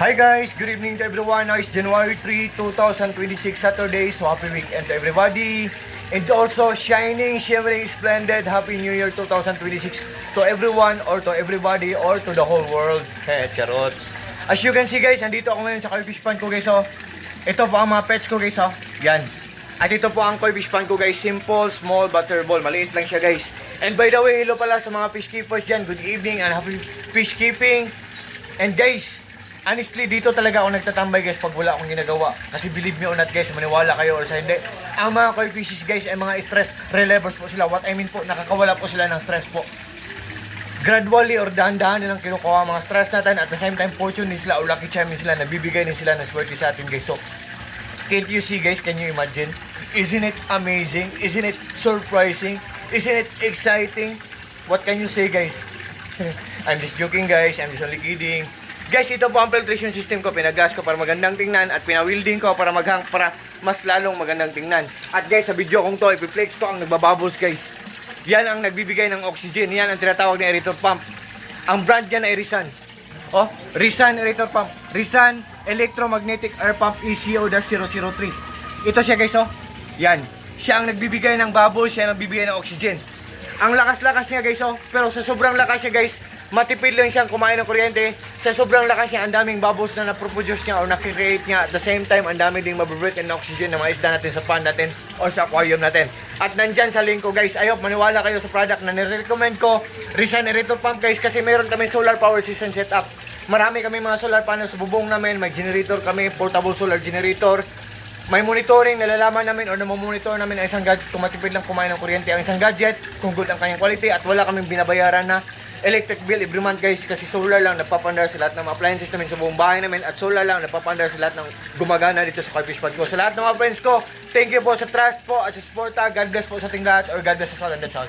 Hi guys, good evening to everyone. Now it's January 3, 2026, Saturday. So happy weekend to everybody. And also shining, shimmering, splendid Happy New Year 2026 to everyone or to everybody or to the whole world. Hey, charot. As you can see guys, andito ako ngayon sa koi fish pond ko guys. Ito po ang mga pets ko guys. Yan. At ito po ang koi fish pond ko guys. Simple, small, butterball. Maliit lang siya guys. And by the way, hello pala sa mga fish keepers dyan. Good evening and happy fish keeping. And guys, honestly, dito talaga ako nagtatambay guys pag wala akong ginagawa. Kasi believe me or not guys, maniwala kayo or sa hindi, ang mga koi fishes guys ay mga stress relievers po sila. What I mean po, nakakawala po sila ng stress po. Gradually or dahan-dahan nilang kinukuha ang mga stress natin. At the same time, fortune din sila or lucky charm din sila. Nabibigay din sila ng swerte sa atin guys. So, can't you see guys? Can you imagine? Isn't it amazing? Isn't it surprising? Isn't it exciting? What can you say guys? I'm just joking guys. I'm just only kidding. Guys, ito po ang filtration system ko. Pinagas ko para magandang tingnan at pinawilding ko para para mas lalong magandang tingnan. At guys, sa video kong to, ipiflex ko ang nagbabubbles guys. Yan ang nagbibigay ng oxygen. Yan ang tinatawag na aerator pump. Ang brand niya ay Risan. Oh, Risan aerator pump. Risan Electromagnetic Air Pump ECO-003. Ito siya guys, oh. Yan. Siya ang nagbibigay ng bubbles, siya ang nagbibigay ng oxygen. Ang lakas-lakas niya guys, oh. Pero sa sobrang lakas niya guys, matipid lang siyang kumain ng kuryente. Sa sobrang lakas niya, ang daming bubbles na naproproduce niya o nakikreate niya. At the same time, ang dami ding mabibreathe ng oxygen na mga isda natin sa pond natin o sa aquarium natin. At nandyan sa link ko guys, I hope maniwala kayo sa product na nire-recommend ko, Risan Aerator Pump guys, kasi meron kami solar power system setup. Marami kami mga solar panels sa bubong namin, may generator kami, portable solar generator. May monitoring, nalalaman namin or namomonitor namin ang isang gadget kung matipid lang kumain ng kuryente ang isang gadget, kung good ang kanyang quality at wala kaming binabayaran na electric bill every month guys, kasi solar lang napapandar sa lahat ng mga appliances namin sa buong bahay namin at solar lang napapandar sa lahat ng gumagana dito sa koi fish pond ko. Sa lahat ng mga friends ko, thank you po sa trust po at sa support. God bless po sa ating lahat or God bless us all and that's all.